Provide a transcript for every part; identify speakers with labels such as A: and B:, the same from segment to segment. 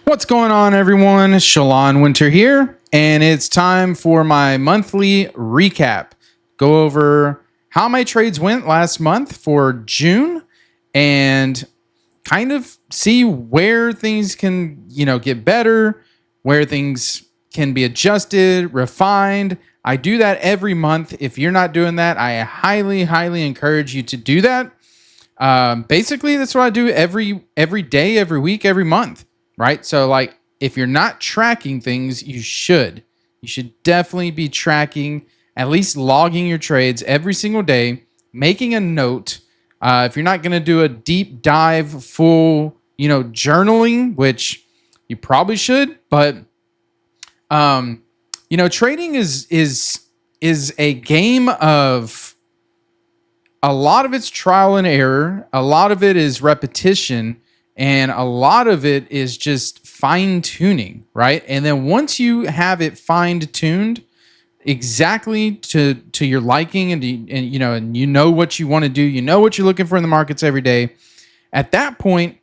A: What's going on, everyone? Shalon Winter here, and it's time for my monthly recap. Go over how my trades went last month for June and kind of see where things can, get better, where things can be adjusted, refined. I do that every month. If you're not doing that, I highly, highly encourage you to do that. Basically, that's what I do every day, every week, every month. Right? So like if you're not tracking things, you should definitely be tracking, at least logging your trades every single day, making a note. If you're not going to do a deep dive full, journaling, which you probably should, but trading is a game of a lot of it's trial and error, a lot of it is repetition, and a lot of it is just fine tuning, right? And then once you have it fine tuned exactly to your liking and you know what you want to do, you know what you're looking for in the markets every day. At that point,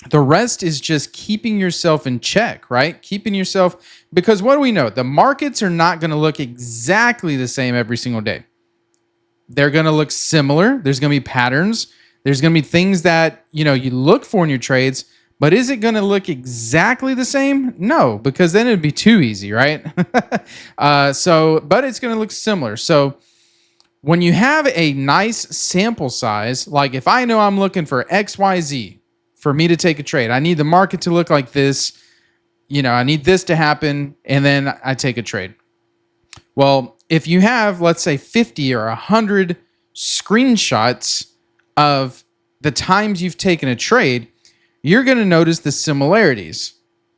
A: the rest is just keeping yourself in check, right? Keeping yourself, because what do we know? The markets are not going to look exactly the same every single day. They're going to look similar. There's going to be patterns. There's going to be things that, you look for in your trades, but is it going to look exactly the same? No, because then it'd be too easy, right? But it's going to look similar. So when you have a nice sample size, like if I know I'm looking for XYZ for me to take a trade, I need the market to look like this, I need this to happen, and then I take a trade. Well, if you have, let's say 50 or 100 screenshots of the times you've taken a trade, you're going to notice the similarities.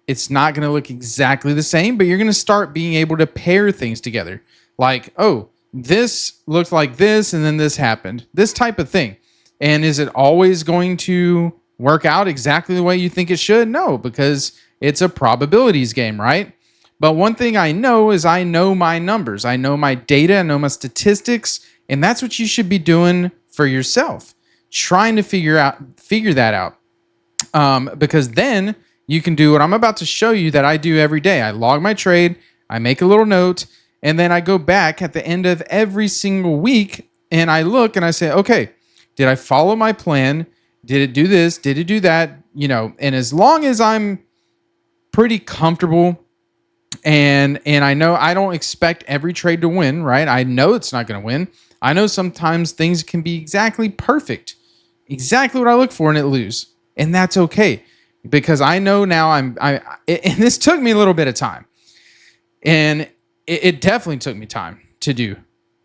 A: It's not going to look exactly the same, but you're going to start being able to pair things together. Like, oh, this looked like this, and then this happened. This type of thing. And is it always going to work out exactly the way you think it should? No, because it's a probabilities game, right? But one thing I know is I know my numbers. I know my data. I know my statistics. And that's what you should be doing for yourself. Trying to figure that out. Because then you can do what I'm about to show you that I do every day. I log my trade, I make a little note, and then I go back at the end of every single week and I look and I say, okay, did I follow my plan? Did it do this? Did it do that? And as long as I'm pretty comfortable and I know I don't expect every trade to win, right? I know it's not going to win. I know sometimes things can be exactly perfect, exactly what I look for, and it lose. And that's okay, because I know now and this took me a little bit of time, and it definitely took me time to do,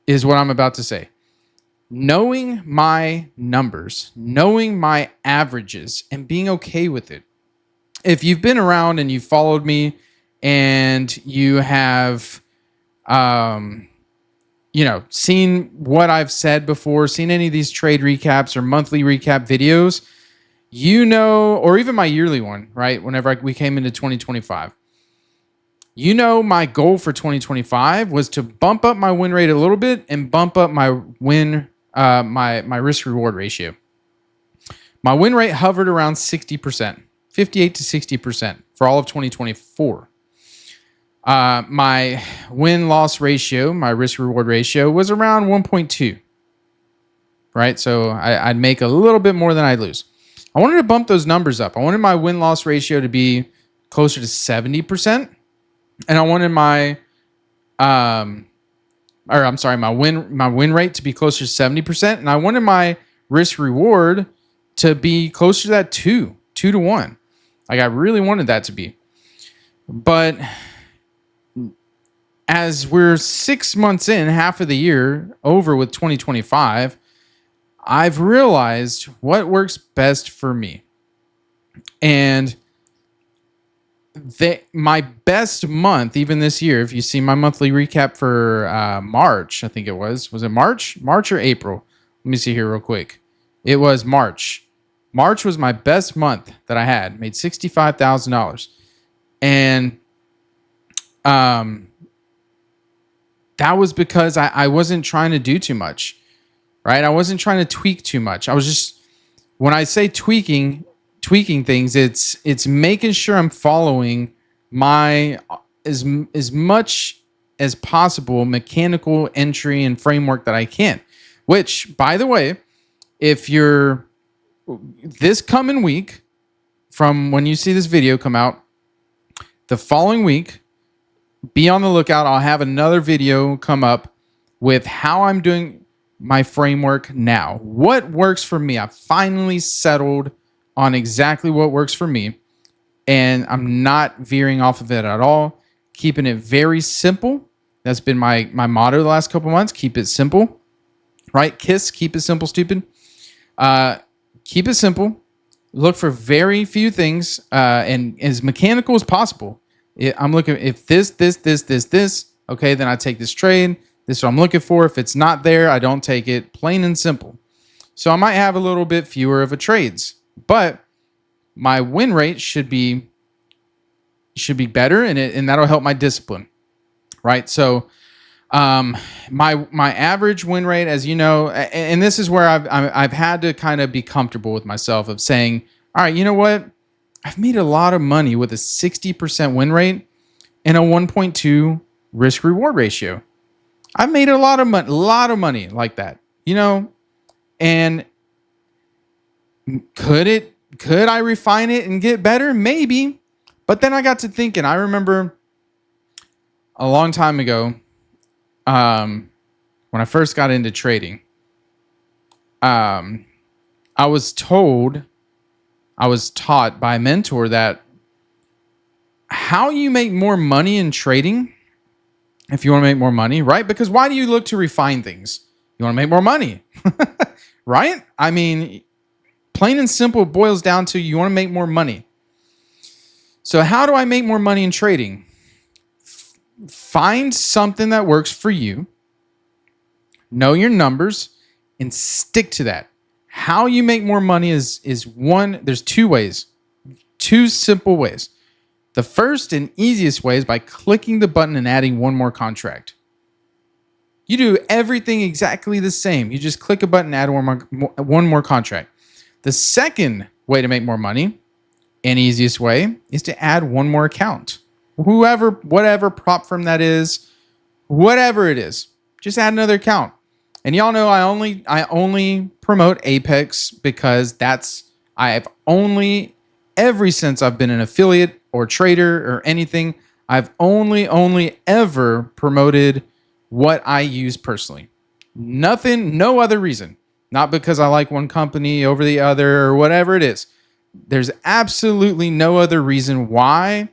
A: is what I'm about to say. Knowing my numbers, knowing my averages, and being okay with it. If you've been around and you've followed me and you have, seen what I've said before, seen any of these trade recaps or monthly recap videos, or even my yearly one, right? Whenever we came into 2025, my goal for 2025 was to bump up my win rate a little bit and bump up my my risk reward ratio. My win rate hovered around 60%, 58 to 60% for all of 2024. My win-loss ratio, my risk-reward ratio, was around 1.2, right? So I'd make a little bit more than I'd lose. I wanted to bump those numbers up. I wanted my win-loss ratio to be closer to 70%, and I wanted my win rate to be closer to 70%, and I wanted my risk-reward to be closer to that 2 to 1. Like, I really wanted that to be. But as we're 6 months in, half of the year over with 2025, I've realized what works best for me. And my best month, even this year, if you see my monthly recap for March, I think it was it March? March or April? Let me see here real quick. It was March. March was my best month that I had. Made $65,000. And that was because I wasn't trying to do too much, right? I wasn't trying to tweak too much. I was just, when I say tweaking, tweaking things. It's making sure I'm following my as much as possible mechanical entry and framework that I can. Which, by the way, if you're this coming week, from when you see this video come out, the following week, be on the lookout. I'll have another video come up with how I'm doing my framework now. What works for me? I've finally settled on exactly what works for me, and I'm not veering off of it at all. Keeping it very simple. That's been my motto the last couple months. Keep it simple, right? KISS, keep it simple, stupid. Keep it simple. Look for very few things and as mechanical as possible. I'm looking if this, okay, then I take this trade. This is what I'm looking for. If it's not there, I don't take it. Plain and simple. So I might have a little bit fewer of a trades, but my win rate should be better, and that'll help my discipline, right? So my average win rate, as you know, and this is where I've had to kind of be comfortable with myself of saying, all right, you know what? I've made a lot of money with a 60% win rate and a 1.2 risk reward ratio. I've made a lot of money like that, you know, and could I refine it and get better? Maybe. But then I got to thinking, I remember a long time ago, when I first got into trading, I was taught by a mentor that how you make more money in trading, if you want to make more money, right? Because why do you look to refine things? You want to make more money, right? I mean, plain and simple, it boils down to you want to make more money. So how do I make more money in trading? Find something that works for you, know your numbers, and stick to that. How you make more money is one, there's two simple ways. The first and easiest way is by clicking the button and adding one more contract. You do everything exactly the same. You just click a button, add one more contract. The second way to make more money, and easiest way, is to add one more account. Whatever prop firm that is, whatever it is, just add another account. And y'all know I only promote Apex because I've only, ever since I've been an affiliate or trader or anything, I've only ever promoted what I use personally. Nothing, no other reason. Not because I like one company over the other or whatever it is. There's absolutely no other reason why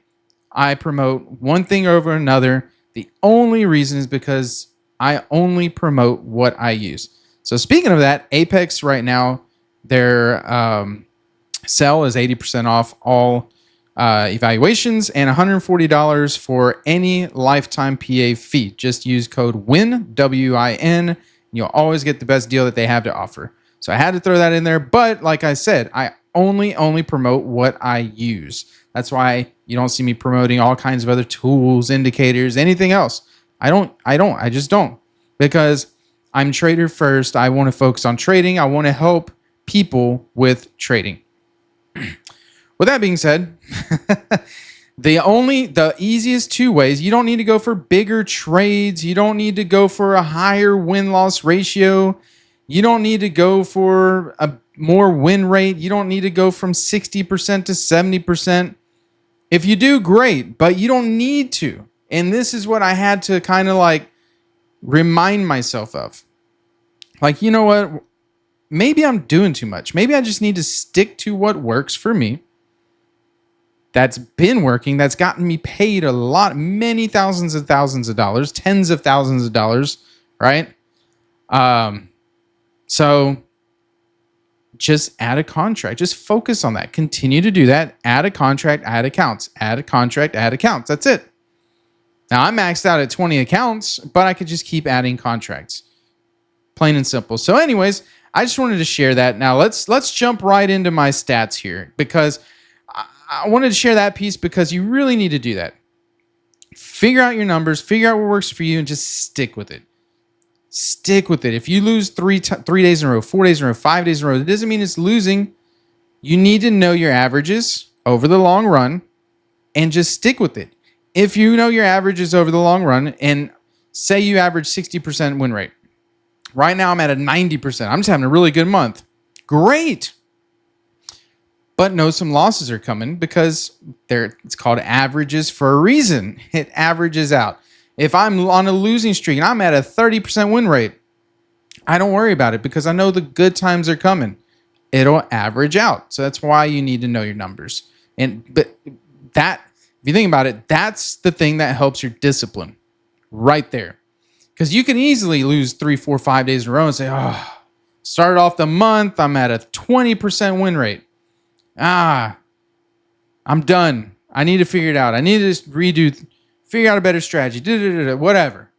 A: I promote one thing over another. The only reason is because I only promote what I use. So speaking of that, Apex right now, their sell is 80% off all evaluations and $140 for any lifetime PA fee. Just use code WIN, W-I-N, and you'll always get the best deal that they have to offer. So I had to throw that in there. But like I said, I only promote what I use. That's why you don't see me promoting all kinds of other tools, indicators, anything else. I just don't. Because I'm trader first. I want to focus on trading. I want to help people with trading. With that being said, the easiest two ways, you don't need to go for bigger trades. You don't need to go for a higher win-loss ratio. You don't need to go for a more win rate. You don't need to go from 60% to 70%. If you do, great, but you don't need to. And this is what I had to kind of like remind myself of. Like, you know what? Maybe I'm doing too much. Maybe I just need to stick to what works for me. That's been working. That's gotten me paid a lot, many thousands of dollars, tens of thousands of dollars, right? So just add a contract. Just focus on that. Continue to do that. Add a contract, add accounts. Add a contract, add accounts. That's it. Now, I'm maxed out at 20 accounts, but I could just keep adding contracts. Plain and simple. So anyways, I just wanted to share that. Now, let's jump right into my stats here because I wanted to share that piece because you really need to do that. Figure out your numbers, figure out what works for you, and just stick with it. Stick with it. If you lose 3 days in a row, 4 days in a row, 5 days in a row, it doesn't mean it's losing. You need to know your averages over the long run and just stick with it. If you know your averages over the long run and say you average 60% win rate, right now I'm at a 90%. I'm just having a really good month. Great. But know some losses are coming because it's called averages for a reason. It averages out. If I'm on a losing streak and I'm at a 30% win rate, I don't worry about it because I know the good times are coming. It'll average out. So that's why you need to know your numbers. But that, if you think about it, that's the thing that helps your discipline right there. Because you can easily lose 3, 4, 5 days in a row and say, oh, started off the month, I'm at a 20% win rate. I'm done. I need to figure it out. I need to figure out a better strategy, whatever.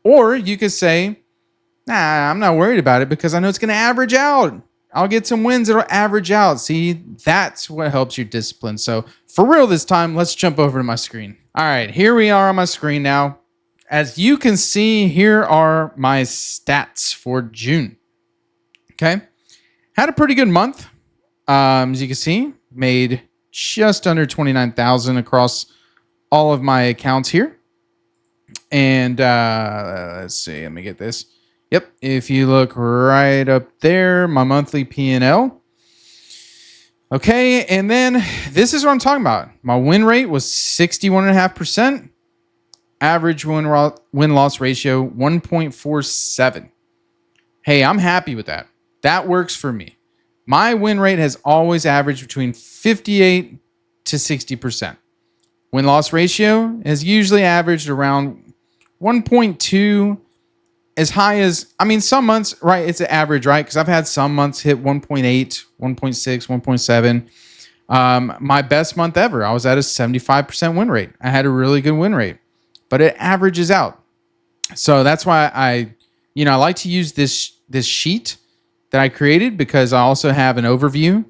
A: Or you could say, nah, I'm not worried about it because I know it's going to average out. I'll get some wins that'll average out. See, that's what helps your discipline. So for real this time, let's jump over to my screen. All right, here we are on my screen now. As you can see, here are my stats for June. Okay. Had a pretty good month. As you can see, made just under 29,000 across all of my accounts here. And let's see, let me get this. Yep, if you look right up there, my monthly P&L. Okay, and then this is what I'm talking about. My win rate was 61.5%. Average win-loss ratio, 1.47. Hey, I'm happy with that. That works for me. My win rate has always averaged between 58 to 60%. Win-loss ratio has usually averaged around 1.2, as high as, some months, right, it's an average, right? Because I've had some months hit 1.8, 1.6, 1.7. My best month ever, I was at a 75% win rate. I had a really good win rate, but it averages out. So that's why I like to use this sheet that I created because I also have an overview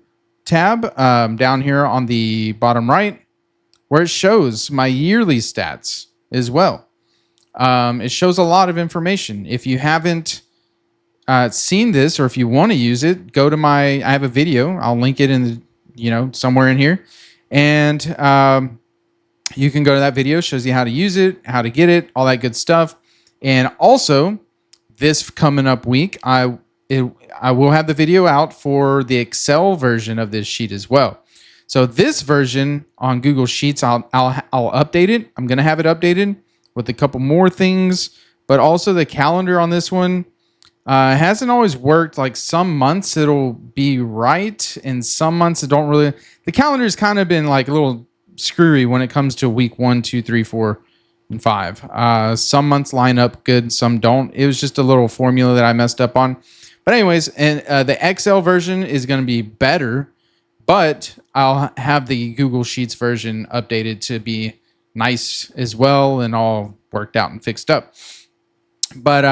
A: tab down here on the bottom right where it shows my yearly stats as well. It shows a lot of information. If you haven't seen this or if you want to use it, go to I have a video. I'll link it in somewhere in here. And you can go to that video. It shows you how to use it, how to get it, all that good stuff. And also, this coming up week, I will have the video out for the Excel version of this sheet as well. So this version on Google Sheets, I'll update it. I'm going to have it updated with a couple more things, but also the calendar on this one hasn't always worked. Like some months it'll be right, and some months it don't really. The calendar has kind of been like a little screwy when it comes to week 1, 2, 3, 4, and 5. Some months line up good, some don't. It was just a little formula that I messed up on. But anyways, and the Excel version is going to be better, but I'll have the Google Sheets version updated to be nice as well and all worked out and fixed up. But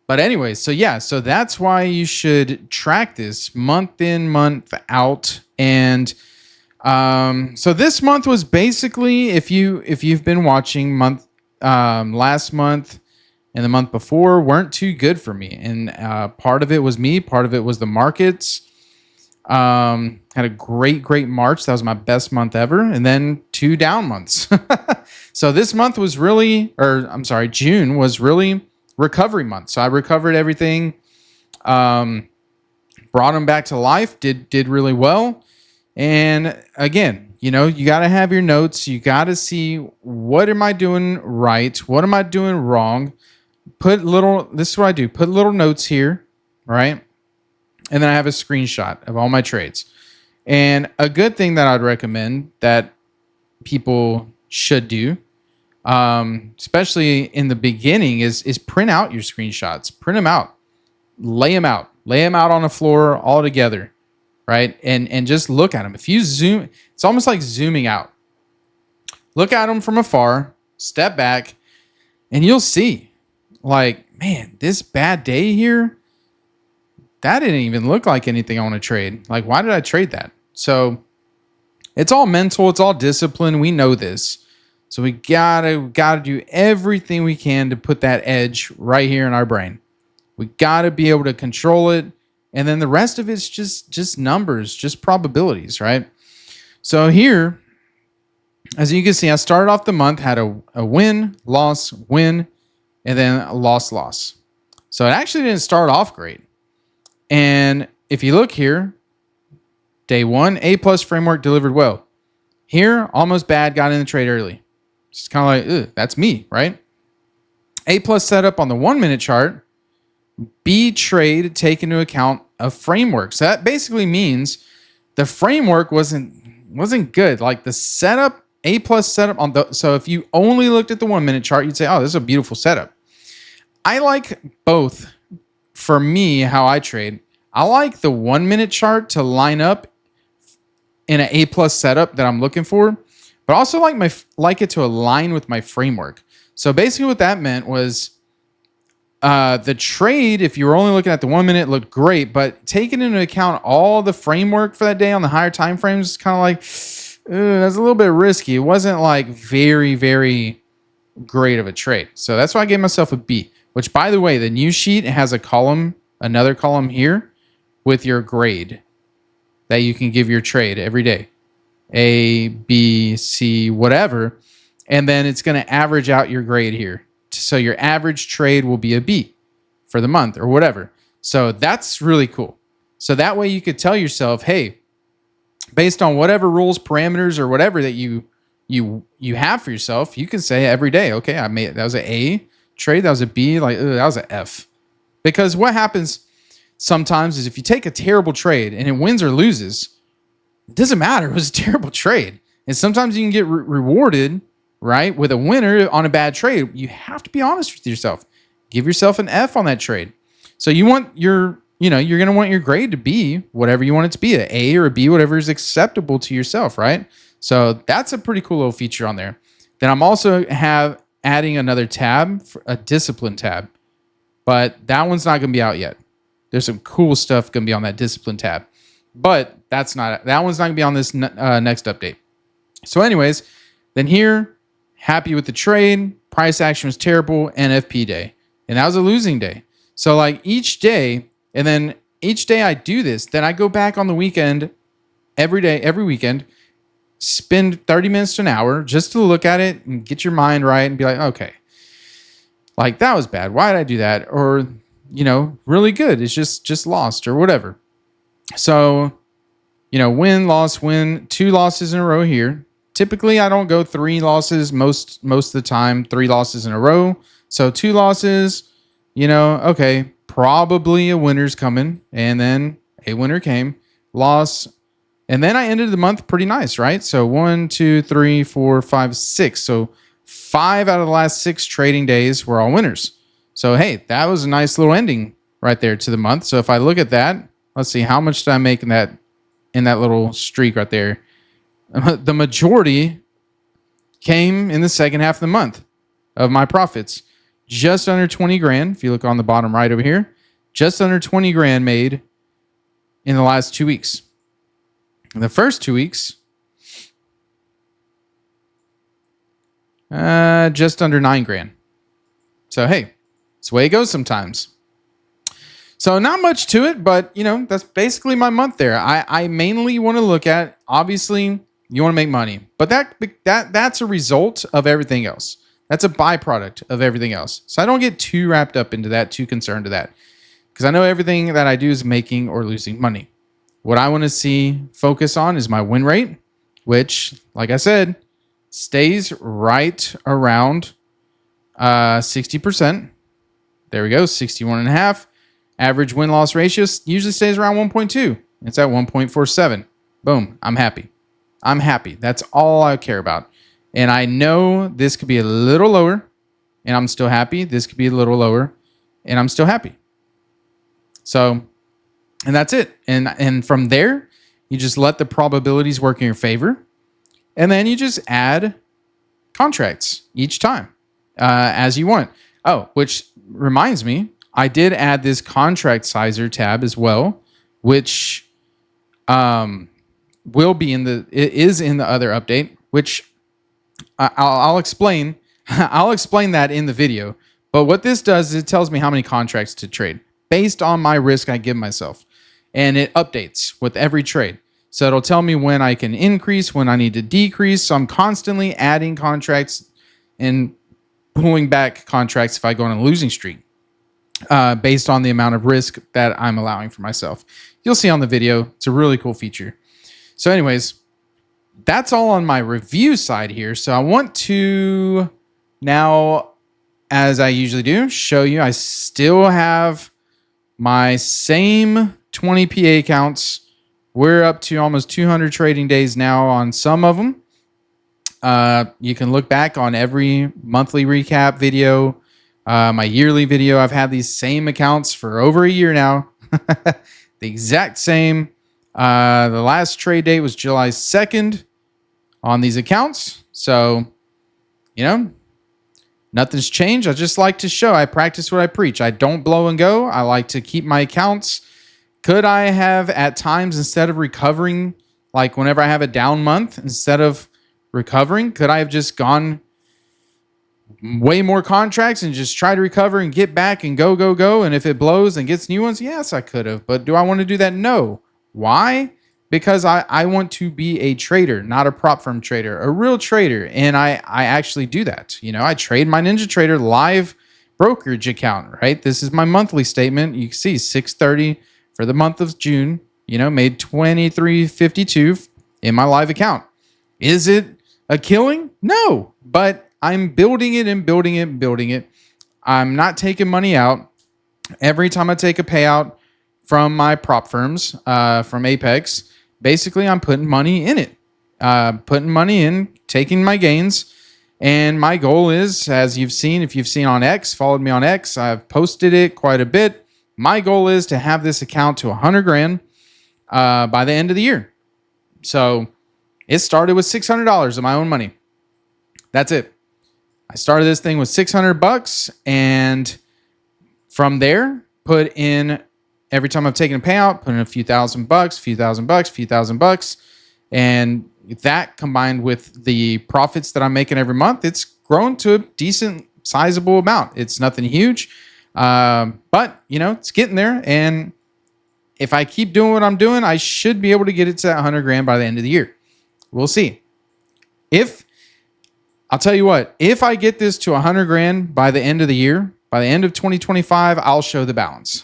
A: anyways, so that's why you should track this month in, month out. And so this month was basically, if you've been watching last month and the month before weren't too good for me. And part of it was me, part of it was the markets. Had a great March. That was my best month ever. And then 2 down months. So this month was June was really recovery month. So I recovered everything, brought them back to life, did really well. And again, you got to have your notes. You got to see, what am I doing right? What am I doing wrong? This is what I do. Put little notes here, right? And then I have a screenshot of all my trades. And a good thing that I'd recommend that people should do, especially in the beginning, is print out your screenshots. Print them out. Lay them out. Lay them out on the floor all together, right? And just look at them. If you zoom, it's almost like zooming out. Look at them from afar, step back, and you'll see, like, man, this bad day here, that didn't even look like anything I want to trade. Like, why did I trade that? So it's all mental. It's all discipline. We know this. So we gotta do everything we can to put that edge right here in our brain. We gotta be able to control it And then the rest of it's just numbers, just probabilities, right? So here, as you can see, I started off the month, had a win, loss, win, and then a loss, loss. So it actually didn't start off great. And if you look here, day one, A plus framework delivered well. Here, almost bad, got in the trade early. It's kind of like, that's me, right? A plus setup on the 1 minute chart. B trade take into account a framework. So that basically means the framework wasn't good. Like the setup, A plus setup on the. So if you only looked at the 1 minute chart, you'd say, oh, this is a beautiful setup. I like both. For me, how I trade, I like the 1 minute chart to line up in an A plus setup that I'm looking for, but also like it to align with my framework. So basically what that meant was the trade, if you were only looking at the 1 minute, looked great, but taking into account all the framework for that day on the higher time frames, kind of like, that's a little bit risky. It wasn't like very, very great of a trade. So that's why I gave myself a B, which by the way, the new sheet has a column, another column here with your grade that you can give your trade every day. A, B, C, whatever. And then it's going to average out your grade here. So your average trade will be a B for the month or whatever. So that's really cool. So that way you could tell yourself, hey, based on whatever rules, parameters, or whatever that you have for yourself, you can say every day, okay, I made that was an A trade, that was a B, like that was an F. Because what happens sometimes is if you take a terrible trade and it wins or loses, it doesn't matter. It was a terrible trade. And sometimes you can get rewarded, right, with a winner on a bad trade. You have to be honest with yourself. Give yourself an F on that trade. So you want you're going to want your grade to be whatever you want it to be, an A or a B, whatever is acceptable to yourself, right? So that's a pretty cool little feature on there. Then I'm also adding another tab, a discipline tab, but that one's not going to be out yet. There's some cool stuff going to be on that discipline tab, but that one's not going to be on this next update. So anyways, then here, happy with the trade, price action was terrible, NFP day. And that was a losing day. So like each day I do this, then I go back on the weekend, every weekend, spend 30 minutes to an hour just to look at it and get your mind right and be like, okay, like that was bad. Why did I do that? Or, really good. It's just lost or whatever. So, win, loss, win, 2 losses in a row here. Typically, I don't go 3 losses most of the time, 3 losses in a row. So 2 losses, okay, probably a winner's coming. And then a winner came, loss. And then I ended the month pretty nice, right? So 1, 2, 3, 4, 5, 6. So 5 out of the last 6 trading days were all winners. So, hey, that was a nice little ending right there to the month. So if I look at that, let's see, how much did I make in that little streak right there? The majority came in the second half of the month of my profits. Just under 20 grand. If you look on the bottom right over here, just under 20 grand made in the last 2 weeks. In the first 2 weeks, just under 9 grand. So, hey, it's the way it goes sometimes. So not much to it, but, that's basically my month there. I mainly want to look at, obviously, you want to make money, but that's a result of everything else. That's a byproduct of everything else. So I don't get too wrapped up into that, too concerned to that, because I know everything that I do is making or losing money. What I want to focus on is my win rate, which, like I said, stays right around 60%. There we go, 61.5. Average win-loss ratio usually stays around 1.2. It's at 1.47. Boom, I'm happy. That's all I care about. And I know this could be a little lower, and I'm still happy. This could be a little lower, and I'm still happy. So, and that's it. And from there, you just let the probabilities work in your favor, and then you just add contracts each time as you want. Oh, which reminds me, I did add this contract sizer tab as well, which will be it is in the other update, which I'll explain. I'll explain that in the video. But what this does is it tells me how many contracts to trade based on my risk I give myself. and it updates with every trade. So it'll tell me when I can increase, when I need to decrease. So I'm constantly adding contracts and pulling back contracts if I go on a losing streak, based on the amount of risk that I'm allowing for myself. You'll see on the video. It's a really cool feature. So anyways, that's all on my review side here. So I want to now, as I usually do, show you I still have my same 20 PA accounts. We're up to almost 200 trading days now on some of them. You can look back on every monthly recap video, my yearly video. I've had these same accounts for over a year now. The exact same. The last trade date was July 2nd on these accounts. So, nothing's changed. I just like to show I practice what I preach. I don't blow and go. I like to keep my accounts. Could I have at times, instead of recovering, like whenever I have a down month, instead of recovering, could I have just gone way more contracts and just try to recover and get back and go? And if it blows and gets new ones, yes, I could have. But do I want to do that? No. Why? Because I want to be a trader, not a prop firm trader, a real trader. And I actually do that. I trade my Ninja Trader live brokerage account, right? This is my monthly statement. You can see 630 for the month of June, made 2352 in my live account. Is it a killing? No, but I'm building it and building it and building it. I'm not taking money out. Every time I take a payout from my prop firms, from Apex, basically I'm putting money in it, taking my gains. And my goal is, as you've seen, if you've seen on X, followed me on X, I've posted it quite a bit. My goal is to have this account to 100 grand by the end of the year. So it started with $600 of my own money. That's it. I started this thing with $600, and from there, put in, every time I've taken a payout, put in a few thousand bucks, and that combined with the profits that I'm making every month, it's grown to a decent, sizable amount. It's nothing huge, but it's getting there. And if I keep doing what I'm doing, I should be able to get it to that 100 grand by the end of the year. We'll see. I'll tell you what, if I get this to 100 grand by the end of the year, by the end of 2025, I'll show the balance.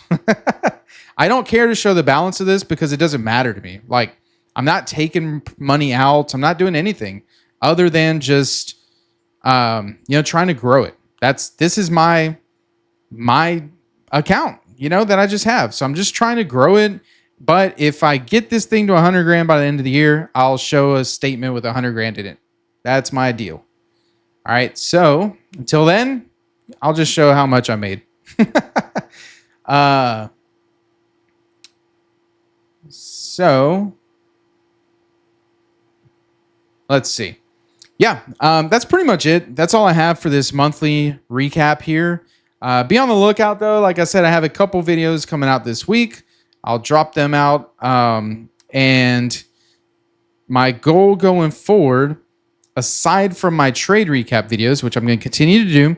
A: I don't care to show the balance of this because it doesn't matter to me. Like, I'm not taking money out. I'm not doing anything other than just, trying to grow it. This is my account, that I just have. So I'm just trying to grow it. But if I get this thing to 100 grand by the end of the year, I'll show a statement with 100 grand in it. That's my deal. All right. So until then, I'll just show how much I made. So let's see. Yeah, that's pretty much it. That's all I have for this monthly recap here. Be on the lookout, though. Like I said, I have a couple videos coming out this week. I'll drop them out. And my goal going forward, aside from my trade recap videos, which I'm going to continue to do,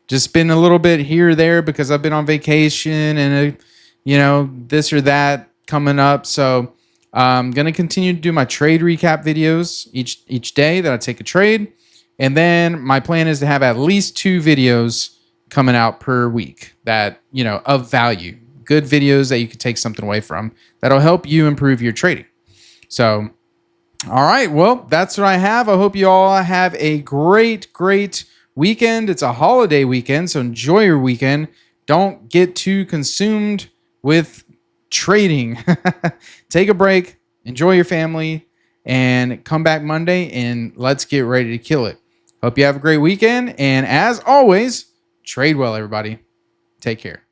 A: just been a little bit here or there because I've been on vacation and, this or that coming up. So I'm going to continue to do my trade recap videos each day that I take a trade. And then my plan is to have at least 2 videos coming out per week that, of value, good videos that you can take something away from that'll help you improve your trading. So, all right. Well, that's what I have. I hope you all have a great weekend. It's a holiday weekend, so enjoy your weekend. Don't get too consumed with trading. Take a break, enjoy your family, and come back Monday and let's get ready to kill it. Hope you have a great weekend. And as always, trade well, everybody. Take care.